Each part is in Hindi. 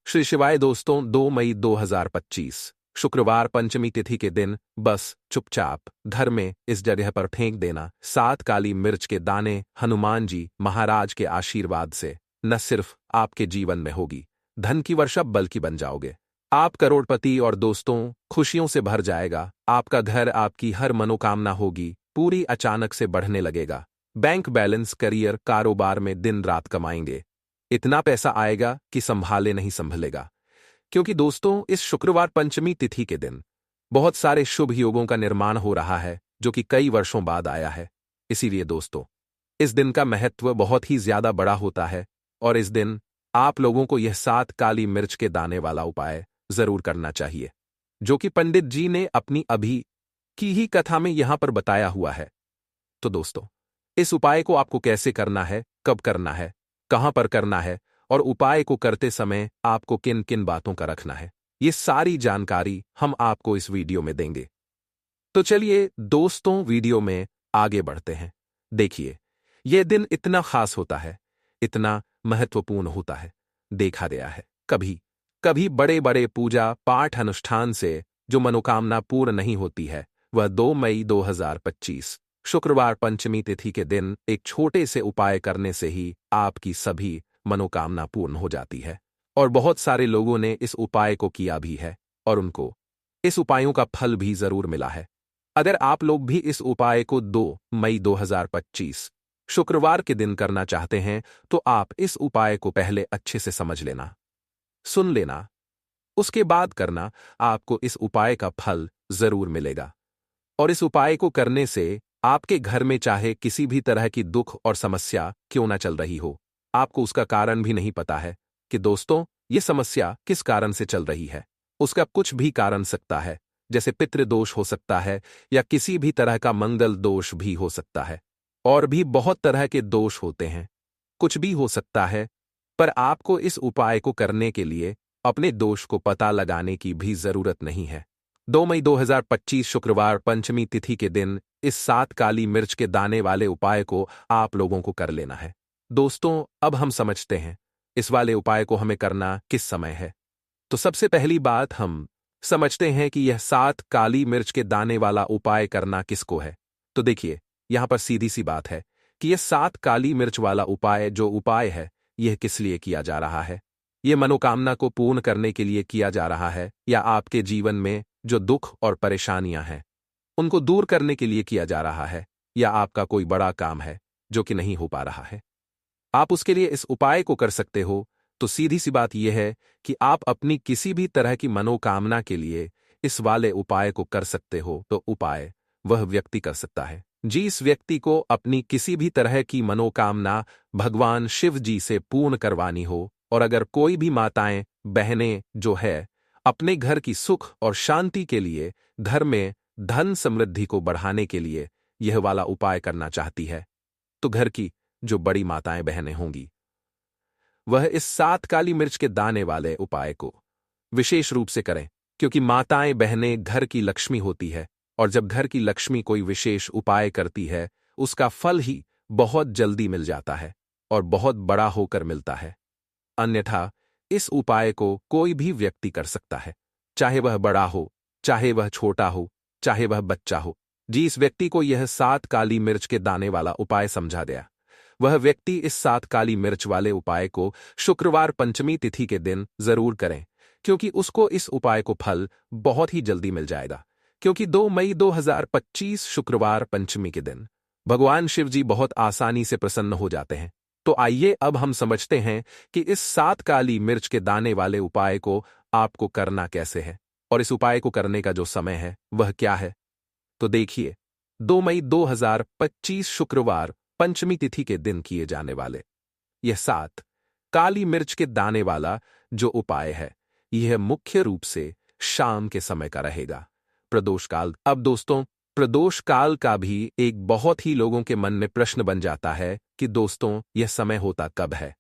श्री शिवाय दोस्तों, 2 मई 2025 शुक्रवार पंचमी तिथि के दिन बस चुपचाप घर में इस जगह पर फेंक देना 7 काली मिर्च के दाने हनुमान जी महाराज के आशीर्वाद से न सिर्फ आपके जीवन में होगी धन की वर्षा बल्कि बन जाओगे आप करोड़पति और दोस्तों खुशियों से भर जाएगा। आपका घर, आपकी हर मनोकामना होगी पूरी अचानक से बढ़ने लगेगा। बैंक बैलेंस, करियर, कारोबार में दिन रात कमाएंगे। इतना पैसा आएगा कि संभाले नहीं संभलेगा। क्योंकि दोस्तों इस शुक्रवार पंचमी तिथि के दिन बहुत सारे शुभ योगों का निर्माण हो रहा है जो कि कई वर्षों बाद आया है। इसीलिए दोस्तों इस दिन का महत्व बहुत ही ज्यादा बड़ा होता है और इस दिन आप लोगों को यह 7 काली मिर्च के दाने वाला उपाय जरूर करना चाहिए जो कि पंडित जी ने अपनी अभी की ही कथा में यहां पर बताया हुआ है। तो दोस्तों इस उपाय को आपको कैसे करना है, कब करना है, कहां पर करना है और उपाय को करते समय आपको किन किन बातों का रखना है, ये सारी जानकारी हम आपको इस वीडियो में देंगे। तो चलिए दोस्तों वीडियो में आगे बढ़ते हैं। देखिए यह दिन इतना खास होता है, इतना महत्वपूर्ण होता है। देखा गया है कभी कभी बड़े बड़े पूजा पाठ अनुष्ठान से जो मनोकामना पूर्ण नहीं होती है वह 2 मई 2025 शुक्रवार पंचमी तिथि के दिन एक छोटे से उपाय करने से ही आपकी सभी मनोकामना पूर्ण हो जाती है। और बहुत सारे लोगों ने इस उपाय को किया भी है और उनको इस उपायों का फल भी जरूर मिला है। अगर आप लोग भी इस उपाय को 2 मई 2025 शुक्रवार के दिन करना चाहते हैं तो आप इस उपाय को पहले अच्छे से समझ लेना, सुन लेना, उसके बाद करना। आपको इस उपाय का फल जरूर मिलेगा। और इस उपाय को करने से आपके घर में चाहे किसी भी तरह की दुख और समस्या क्यों ना चल रही हो, आपको उसका कारण भी नहीं पता है कि दोस्तों ये समस्या किस कारण से चल रही है। उसका कुछ भी कारण सकता है, जैसे पितृदोष हो सकता है या किसी भी तरह का मंगल दोष भी हो सकता है और भी बहुत तरह के दोष होते हैं, कुछ भी हो सकता है। पर आपको इस उपाय को करने के लिए अपने दोष को पता लगाने की भी जरूरत नहीं है। 2 मई 2025 शुक्रवार पंचमी तिथि के दिन इस 7 काली मिर्च के दाने वाले उपाय को आप लोगों को कर लेना है। दोस्तों अब हम समझते हैं इस वाले उपाय को हमें करना किस समय है। तो सबसे पहली बात हम समझते हैं कि यह 7 काली मिर्च के दाने वाला उपाय करना किसको है। तो देखिए यहां पर सीधी सी बात है कि यह 7 काली मिर्च वाला उपाय जो उपाय है यह किस लिए किया जा रहा है। यह मनोकामना को पूर्ण करने के लिए किया जा रहा है या आपके जीवन में जो दुख और परेशानियां हैं उनको दूर करने के लिए किया जा रहा है या आपका कोई बड़ा काम है जो कि नहीं हो पा रहा है, आप उसके लिए इस उपाय को कर सकते हो। तो सीधी सी बात यह है कि आप अपनी किसी भी तरह की मनोकामना के लिए इस वाले उपाय को कर सकते हो। तो उपाय वह व्यक्ति कर सकता है जिस व्यक्ति को अपनी किसी भी तरह की मनोकामना भगवान शिव जी से पूर्ण करवानी हो। और अगर कोई भी माताएं बहनें जो है अपने घर की सुख और शांति के लिए, घर में धन समृद्धि को बढ़ाने के लिए यह वाला उपाय करना चाहती है, तो घर की जो बड़ी माताएं बहनें होंगी वह इस 7 काली मिर्च के दाने वाले उपाय को विशेष रूप से करें। क्योंकि माताएं बहनें घर की लक्ष्मी होती है और जब घर की लक्ष्मी कोई विशेष उपाय करती है उसका फल ही बहुत जल्दी मिल जाता है और बहुत बड़ा होकर मिलता है। अन्यथा इस उपाय को कोई भी व्यक्ति कर सकता है, चाहे वह बड़ा हो, चाहे वह छोटा हो, चाहे वह बच्चा हो। जिस व्यक्ति को यह 7 काली मिर्च के दाने वाला उपाय समझा गया वह व्यक्ति इस 7 काली मिर्च वाले उपाय को शुक्रवार पंचमी तिथि के दिन जरूर करें, क्योंकि उसको इस उपाय को फल बहुत ही जल्दी मिल जाएगा। क्योंकि 2 मई 2025 शुक्रवार पंचमी के दिन भगवान शिव जी बहुत आसानी से प्रसन्न हो जाते हैं। तो आइए अब हम समझते हैं कि इस 7 काली मिर्च के दाने वाले उपाय को आपको करना कैसे है और इस उपाय को करने का जो समय है वह क्या है। तो देखिए 2 मई 2025 शुक्रवार पंचमी तिथि के दिन किए जाने वाले यह 7 काली मिर्च के दाने वाला जो उपाय है यह मुख्य रूप से शाम के समय का रहेगा, प्रदोष काल। अब दोस्तों प्रदोष काल का भी एक बहुत ही लोगों के मन में प्रश्न बन जाता है कि दोस्तों यह समय होता कब है,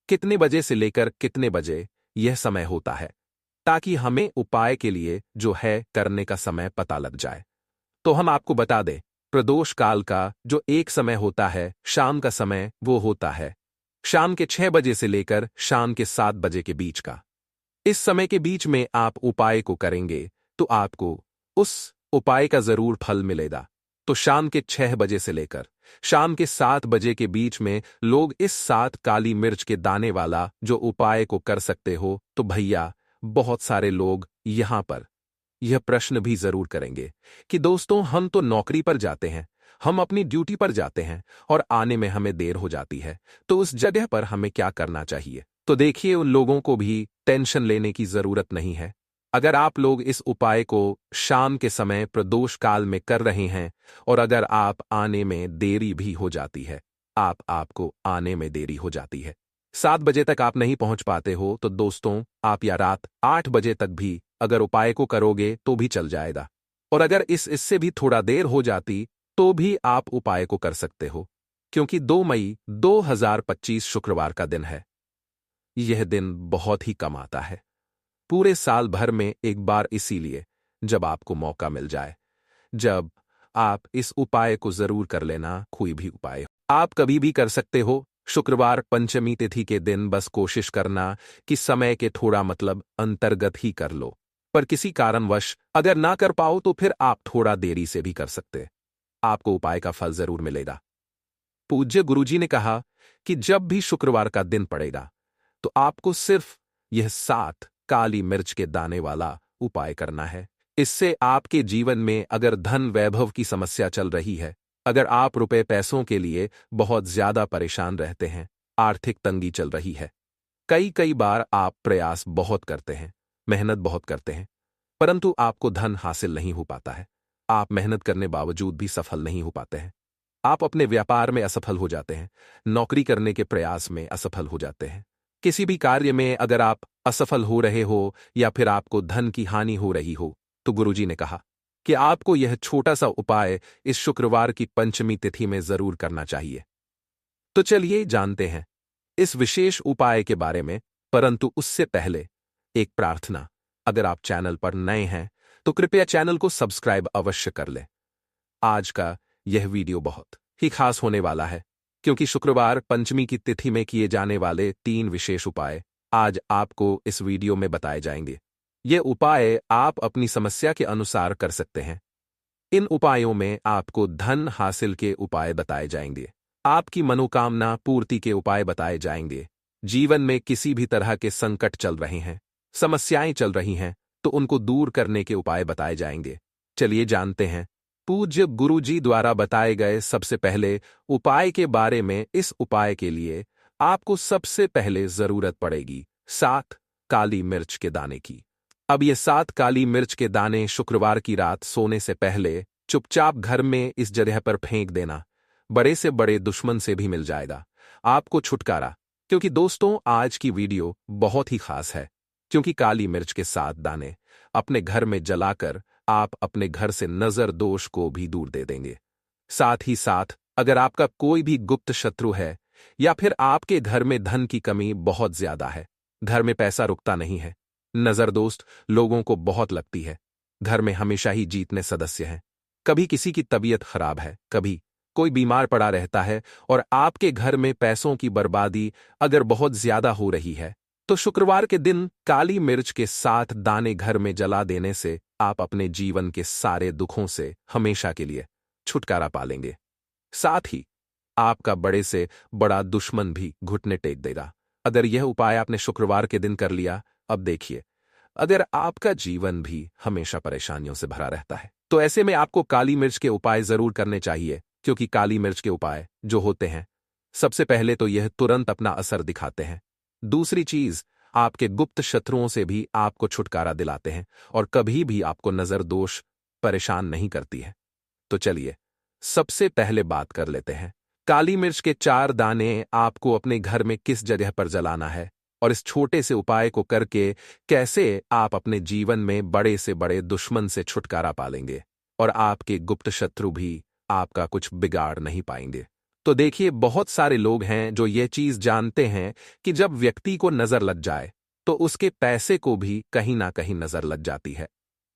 कितने बजे से लेकर कितने बजे यह समय होता है, ताकि हमें उपाय के लिए जो है करने का समय पता लग जाए। तो हम आपको बता दें प्रदोष काल का जो एक समय होता है शाम का समय वो होता है शाम के 6 बजे से लेकर शाम के 7 बजे के बीच का। इस समय के बीच में आप उपाय को करेंगे तो आपको उस उपाय का जरूर फल मिलेगा। तो शाम के 6 बजे से लेकर शाम के 7 बजे के बीच में लोग इस 7 काली मिर्च के दाने वाला जो उपाय को कर सकते हो। तो भैया, बहुत सारे लोग यहां पर यह प्रश्न भी जरूर करेंगे कि दोस्तों, हम तो नौकरी पर जाते हैं, हम अपनी ड्यूटी पर जाते हैं और आने में हमें देर हो जाती है, तो उस जगह पर हमें क्या करना चाहिए? तो देखिए, उन लोगों को भी टेंशन लेने की जरूरत नहीं है। अगर आप लोग इस उपाय को शाम के समय प्रदोष काल में कर रहे हैं और अगर आप आने में देरी भी हो जाती है, आपको आने में देरी हो जाती है, 7 बजे तक आप नहीं पहुंच पाते हो, तो दोस्तों, आप या रात 8 बजे तक भी अगर उपाय को करोगे तो भी चल जाएगा। और अगर इससे भी थोड़ा देर हो जाती तो भी आप उपाय को कर सकते हो, क्योंकि 2 मई 2025 शुक्रवार का दिन है। यह दिन बहुत ही कम आता है, पूरे साल भर में एक बार, इसीलिए जब आपको मौका मिल जाए, जब आप इस उपाय को जरूर कर लेना। कोई भी उपाय आप कभी भी कर सकते हो। शुक्रवार पंचमी तिथि के दिन बस कोशिश करना कि समय के थोड़ा अंतर्गत ही कर लो, पर किसी कारणवश अगर ना कर पाओ तो फिर आप थोड़ा देरी से भी कर सकते, आपको उपाय का फल जरूर मिलेगा। पूज्य गुरुजी ने कहा कि जब भी शुक्रवार का दिन पड़ेगा तो आपको सिर्फ यह 7 काली मिर्च के दाने वाला उपाय करना है। इससे आपके जीवन में अगर धन वैभव की समस्या चल रही है, अगर आप रुपए पैसों के लिए बहुत ज्यादा परेशान रहते हैं, आर्थिक तंगी चल रही है, कई कई बार आप प्रयास बहुत करते हैं, मेहनत बहुत करते हैं, परंतु आपको धन हासिल नहीं हो पाता है, आप मेहनत करने बावजूद भी सफल नहीं हो पाते हैं, आप अपने व्यापार में असफल हो जाते हैं, नौकरी करने के प्रयास में असफल हो जाते हैं, किसी भी कार्य में अगर आप असफल हो रहे हो या फिर आपको धन की हानि हो रही हो, तो गुरुजी ने कहा कि आपको यह छोटा सा उपाय इस शुक्रवार की पंचमी तिथि में जरूर करना चाहिए। तो चलिए जानते हैं इस विशेष उपाय के बारे में, परंतु उससे पहले एक प्रार्थना। अगर आप चैनल पर नए हैं तो कृपया चैनल को सब्सक्राइब अवश्य कर लें। आज का यह वीडियो बहुत ही खास होने वाला है, क्योंकि शुक्रवार पंचमी की तिथि में किए जाने वाले 3 विशेष उपाय आज आपको इस वीडियो में बताए जाएंगे। ये उपाय आप अपनी समस्या के अनुसार कर सकते हैं। इन उपायों में आपको धन हासिल के उपाय बताए जाएंगे, आपकी मनोकामना पूर्ति के उपाय बताए जाएंगे, जीवन में किसी भी तरह के संकट चल रहे हैं, समस्याएं चल रही हैं, तो उनको दूर करने के उपाय बताए जाएंगे। चलिए जानते हैं पूज्य गुरुजी द्वारा बताए गए सबसे पहले उपाय के बारे में। इस उपाय के लिए आपको सबसे पहले जरूरत पड़ेगी 7 काली मिर्च के दाने की। अब ये 7 काली मिर्च के दाने शुक्रवार की रात सोने से पहले चुपचाप घर में इस जगह पर फेंक देना, बड़े से बड़े दुश्मन से भी मिल जाएगा आपको छुटकारा। क्योंकि दोस्तों, आज की वीडियो बहुत ही खास है, क्योंकि काली मिर्च के 7 दाने अपने घर में जलाकर आप अपने घर से नजर दोष को भी दूर दे देंगे। साथ ही साथ अगर आपका कोई भी गुप्त शत्रु है या फिर आपके घर में धन की कमी बहुत ज्यादा है, घर में पैसा रुकता नहीं है, नजर दोस्त लोगों को बहुत लगती है, घर में हमेशा ही जीतने सदस्य हैं, कभी किसी की तबीयत खराब है, कभी कोई बीमार पड़ा रहता है और आपके घर में पैसों की बर्बादी अगर बहुत ज्यादा हो रही है, तो शुक्रवार के दिन काली मिर्च के 7 दाने घर में जला देने से आप अपने जीवन के सारे दुखों से हमेशा के लिए छुटकारा पालेंगे। साथ ही आपका बड़े से बड़ा दुश्मन भी घुटने टेक देगा अगर यह उपाय आपने शुक्रवार के दिन कर लिया। अब देखिए, अगर आपका जीवन भी हमेशा परेशानियों से भरा रहता है, तो ऐसे में आपको काली मिर्च के उपाय जरूर करने चाहिए, क्योंकि काली मिर्च के उपाय जो होते हैं, सबसे पहले तो यह तुरंत अपना असर दिखाते हैं, दूसरी चीज आपके गुप्त शत्रुओं से भी आपको छुटकारा दिलाते हैं और कभी भी आपको नजर दोष परेशान नहीं करती है। तो चलिए सबसे पहले बात कर लेते हैं, काली मिर्च के 4 दाने आपको अपने घर में किस जगह पर जलाना है और इस छोटे से उपाय को करके कैसे आप अपने जीवन में बड़े से बड़े दुश्मन से छुटकारा पालेंगे और आपके गुप्त शत्रु भी आपका कुछ बिगाड़ नहीं पाएंगे। तो देखिए, बहुत सारे लोग हैं जो ये चीज जानते हैं कि जब व्यक्ति को नजर लग जाए तो उसके पैसे को भी कहीं ना कहीं नजर लग जाती है,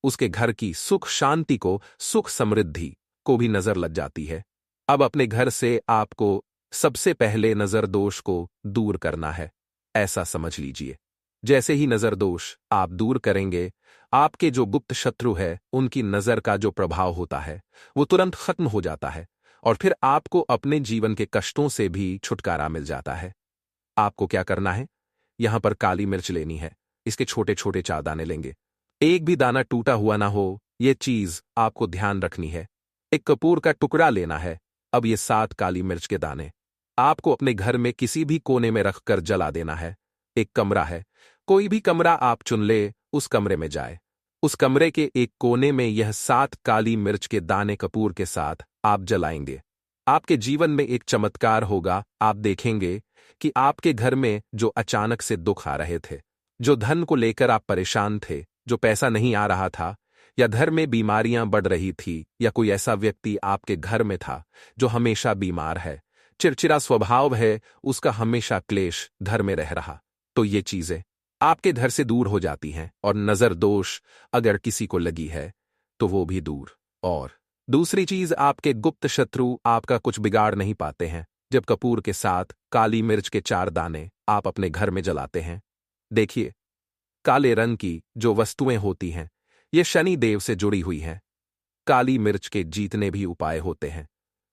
उसके घर की सुख शांति को, सुख समृद्धि को भी नजर लग जाती है। अब अपने घर से आपको सबसे पहले नजर दोष को दूर करना है, ऐसा समझ लीजिए। जैसे ही नजर दोष आप दूर करेंगे, आपके जो गुप्त शत्रु है उनकी नजर का जो प्रभाव होता है वो तुरंत खत्म हो जाता है और फिर आपको अपने जीवन के कष्टों से भी छुटकारा मिल जाता है। आपको क्या करना है? यहां पर काली मिर्च लेनी है। इसके छोटे छोटे 4 दाने लेंगे। एक भी दाना टूटा हुआ ना हो, यह चीज आपको ध्यान रखनी है। एक कपूर का टुकड़ा लेना है। अब ये 7 काली मिर्च के दाने आपको अपने घर में किसी भी कोने में रखकर जला देना है। एक कमरा है, कोई भी कमरा आप चुन ले, उस कमरे में जाए। उस कमरे के एक कोने में यह 7 काली मिर्च के दाने कपूर के साथ आप जलाएंगे। आपके जीवन में एक चमत्कार होगा। आप देखेंगे कि आपके घर में जो अचानक से दुख आ रहे थे, जो धन को लेकर आप परेशान थे, जो पैसा नहीं आ रहा था, या घर में बीमारियां बढ़ रही थी, या कोई ऐसा व्यक्ति आपके घर में था जो हमेशा बीमार है, चिड़चिड़ा स्वभाव है, उसका हमेशा क्लेश घर में रह रहा, तो ये चीजें आपके घर से दूर हो जाती हैं। और नजर दोष अगर किसी को लगी है तो वो भी दूर। और दूसरी चीज, आपके गुप्त शत्रु आपका कुछ बिगाड़ नहीं पाते हैं जब कपूर के साथ काली मिर्च के 4 दाने आप अपने घर में जलाते हैं। देखिए, काले रंग की जो वस्तुएं होती हैं ये शनि देव से जुड़ी हुई हैं। काली मिर्च के जीतने भी उपाय होते हैं।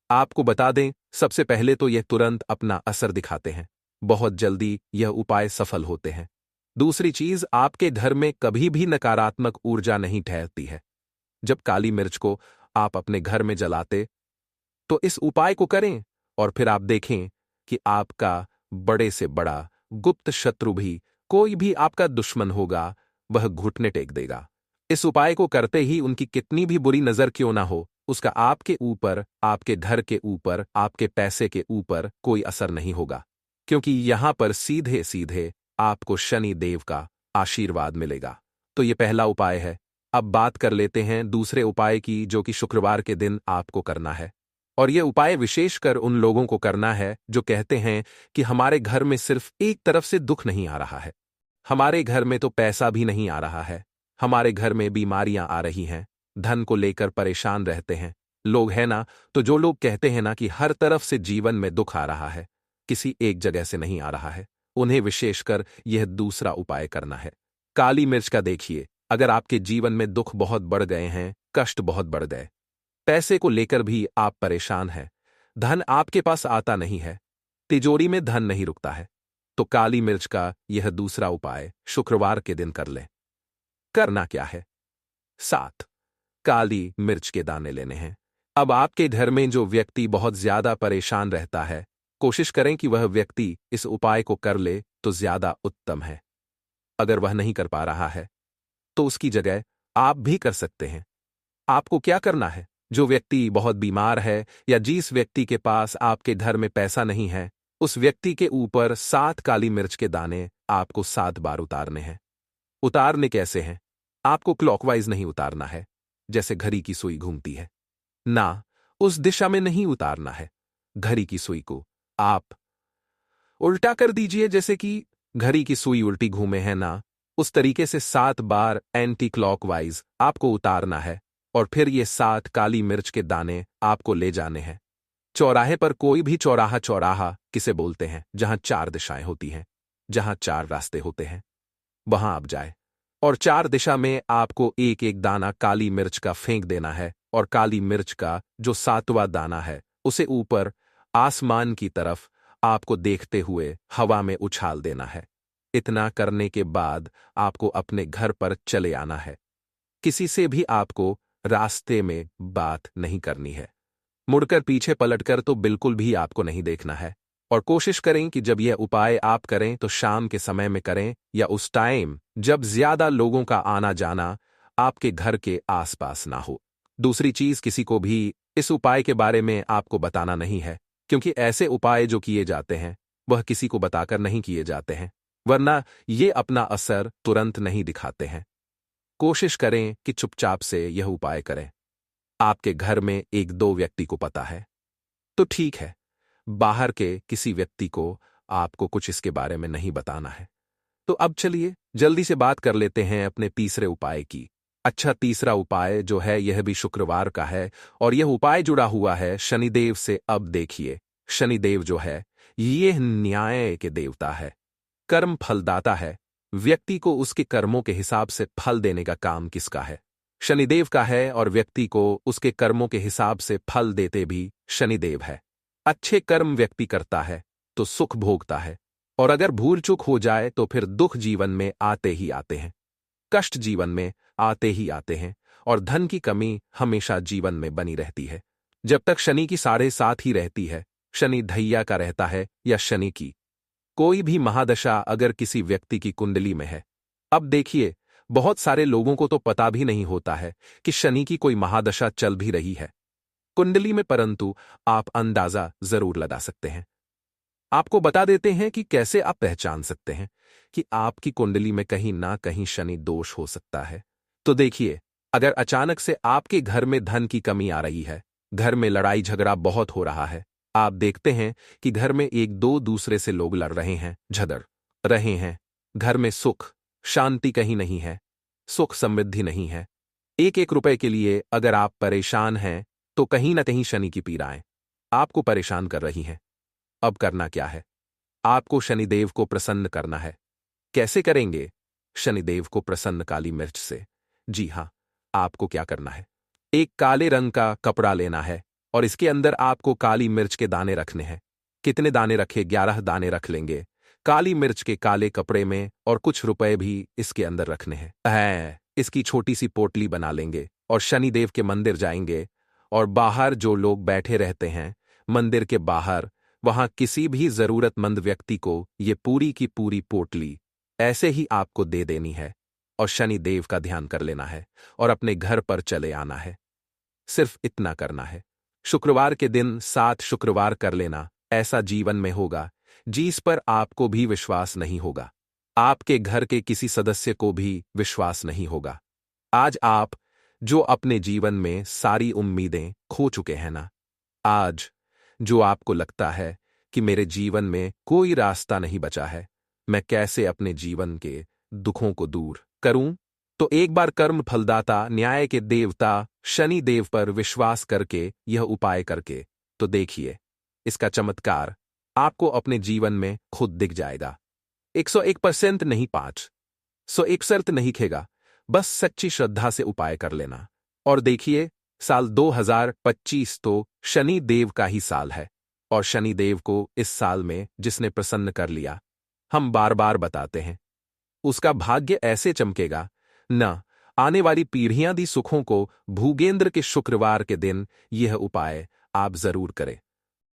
आपको बता दें, सबसे पहले तो यह तुरंत अपना असर दिखाते हैं। बहुत जल्दी यह उपाय सफल होते हैं। दूसरी चीज, आपके घर में कभी भी नकारात्मक ऊर्जा नहीं ठहरती है। जब काली मिर्च को आप अपने घर में जलाते तो इस उपाय को करें और फिर आप देखें कि आपका बड़े से बड़ा गुप्त शत्रु भी, कोई भी आपका दुश्मन होगा, वह घुटने टेक देगा। इस उपाय को करते ही उनकी कितनी भी बुरी नजर क्यों ना हो, उसका आपके ऊपर, आपके घर के ऊपर, आपके पैसे के ऊपर कोई असर नहीं होगा, क्योंकि यहां पर सीधे सीधे आपको शनि देव का आशीर्वाद मिलेगा। तो यह पहला उपाय है। अब बात कर लेते हैं दूसरे उपाय की, जो कि शुक्रवार के दिन आपको करना है। और यह उपाय विशेषकर उन लोगों को करना है जो कहते हैं कि हमारे घर में सिर्फ एक तरफ से दुख नहीं आ रहा है, हमारे घर में तो पैसा भी नहीं आ रहा है, हमारे घर में बीमारियां आ रही हैं, धन को लेकर परेशान रहते हैं लोग, है ना। तो जो लोग कहते हैं ना कि हर तरफ से जीवन में दुख आ रहा है, किसी एक जगह से नहीं आ रहा है, उन्हें विशेषकर यह दूसरा उपाय करना है। काली मिर्च का देखिए, अगर आपके जीवन में दुख बहुत बढ़ गए हैं, कष्ट बहुत बढ़ गए, पैसे को लेकर भी आप परेशान हैं, धन आपके पास आता नहीं है, तिजोरी में धन नहीं रुकता है, तो काली मिर्च का यह दूसरा उपाय शुक्रवार के दिन कर लें। करना क्या है? 7 काली मिर्च के दाने लेने हैं। अब आपके घर में जो व्यक्ति बहुत ज्यादा परेशान रहता है, कोशिश करें कि वह व्यक्ति इस उपाय को कर ले तो ज्यादा उत्तम है। अगर वह नहीं कर पा रहा है तो उसकी जगह आप भी कर सकते हैं। आपको क्या करना है? जो व्यक्ति बहुत बीमार है या जिस व्यक्ति के पास आपके घर में पैसा नहीं है, उस व्यक्ति के ऊपर 7 काली मिर्च के दाने आपको 7 बार उतारने हैं। उतारने कैसे हैं? आपको क्लॉकवाइज नहीं उतारना है, जैसे घड़ी की सुई घूमती है ना, उस दिशा में नहीं उतारना है। घड़ी की सुई को आप उल्टा कर दीजिए, जैसे कि घड़ी की सुई उल्टी घूमे है ना, उस तरीके से 7 बार एंटी क्लॉकवाइज आपको उतारना है। और फिर ये 7 काली मिर्च के दाने आपको ले जाने हैं चौराहे पर। कोई भी चौराहा, चौराहा किसे बोलते हैं? जहां 4 दिशाएं होती हैं, जहां 4 रास्ते होते हैं, वहां आप जाए और 4 दिशा में आपको एक एक दाना काली मिर्च का फेंक देना है। और काली मिर्च का जो 7वां दाना है उसे ऊपर आसमान की तरफ आपको देखते हुए हवा में उछाल देना है। इतना करने के बाद आपको अपने घर पर चले आना है। किसी से भी आपको रास्ते में बात नहीं करनी है, मुड़कर पीछे पलटकर तो बिल्कुल भी आपको नहीं देखना है। और कोशिश करें कि जब यह उपाय आप करें तो शाम के समय में करें, या उस टाइम जब ज्यादा लोगों का आना जाना आपके घर के आसपास ना हो। दूसरी चीज, किसी को भी इस उपाय के बारे में आपको बताना नहीं है, क्योंकि ऐसे उपाय जो किए जाते हैं वह किसी को बताकर नहीं किए जाते हैं, वरना ये अपना असर तुरंत नहीं दिखाते हैं। कोशिश करें कि चुपचाप से यह उपाय करें। आपके घर में 1-2 व्यक्ति को पता है तो ठीक है, बाहर के किसी व्यक्ति को आपको कुछ इसके बारे में नहीं बताना है। तो अब चलिए जल्दी से बात कर लेते हैं अपने तीसरे उपाय की। अच्छा, तीसरा उपाय जो है यह भी शुक्रवार का है और यह उपाय जुड़ा हुआ है शनिदेव से। अब देखिए, शनिदेव जो है यह न्याय के देवता है, कर्म फलदाता है, व्यक्ति को उसके कर्मों के हिसाब से फल देने का काम किसका है? शनिदेव का है, और व्यक्ति को उसके कर्मों के हिसाब से फल देते भी शनिदेव है। अच्छे कर्म व्यक्ति करता है तो सुख भोगता है, और अगर भूल चूक हो जाए तो फिर दुख जीवन में आते ही आते हैं, कष्ट जीवन में आते ही आते हैं, और धन की कमी हमेशा जीवन में बनी रहती है। जब तक शनि की 7.5 ही रहती है, शनि ढैया का रहता है या शनि की कोई भी महादशा अगर किसी व्यक्ति की कुंडली में है। अब देखिए, बहुत सारे लोगों को तो पता भी नहीं होता है कि शनि की कोई महादशा चल भी रही है कुंडली में, परंतु आप अंदाजा जरूर लगा सकते हैं। आपको बता देते हैं कि कैसे आप पहचान सकते हैं कि आपकी कुंडली में कहीं ना कहीं शनि दोष हो सकता है। तो देखिए, अगर अचानक से आपके घर में धन की कमी आ रही है, घर में लड़ाई झगड़ा बहुत हो रहा है, आप देखते हैं कि घर में एक दो दूसरे से लोग लड़ रहे हैं, झगड़ रहे हैं, घर में सुख शांति कहीं नहीं है, सुख समृद्धि नहीं है, एक एक रुपए के लिए अगर आप परेशान हैं तो कहीं ना कहीं शनि की पीड़ाएं आपको परेशान कर रही हैं। अब करना क्या है? आपको शनिदेव को प्रसन्न करना है। कैसे करेंगे? शनिदेव को प्रसन्न काली मिर्च से। जी हां, आपको क्या करना है? एक काले रंग का कपड़ा लेना है और इसके अंदर आपको काली मिर्च के दाने रखने हैं। कितने दाने रखे? 11 दाने रख लेंगे काली मिर्च के काले कपड़े में, और कुछ रुपए भी इसके अंदर रखने हैं। इसकी छोटी सी पोटली बना लेंगे और शनिदेव के मंदिर जाएंगे, और बाहर जो लोग बैठे रहते हैं मंदिर के बाहर, वहां किसी भी जरूरतमंद व्यक्ति को ये पूरी की पूरी पोटली ऐसे ही आपको दे देनी है, और शनिदेव का ध्यान कर लेना है और अपने घर पर चले आना है। सिर्फ इतना करना है। शुक्रवार के दिन 7 शुक्रवार कर लेना। ऐसा जीवन में होगा जिस पर आपको भी विश्वास नहीं होगा, आपके घर के किसी सदस्य को भी विश्वास नहीं होगा। आज आप जो अपने जीवन में सारी उम्मीदें खो चुके हैं ना, आज जो आपको लगता है कि मेरे जीवन में कोई रास्ता नहीं बचा है, मैं कैसे अपने जीवन के दुखों को दूर करूं, तो एक बार कर्म फलदाता न्याय के देवता शनि देव पर विश्वास करके यह उपाय करके तो देखिए, इसका चमत्कार आपको अपने जीवन में खुद दिख जाएगा। 101% नहीं, 501 नहीं खेगा, बस सच्ची श्रद्धा से उपाय कर लेना। और देखिए, साल 2025 तो शनि देव का ही साल है, और शनि देव को इस साल में जिसने प्रसन्न कर लिया, हम बार बार बताते हैं, उसका भाग्य ऐसे चमकेगा न आने वाली पीढ़ियां दी सुखों को। भूगेंद्र के शुक्रवार के दिन यह उपाय आप जरूर करें।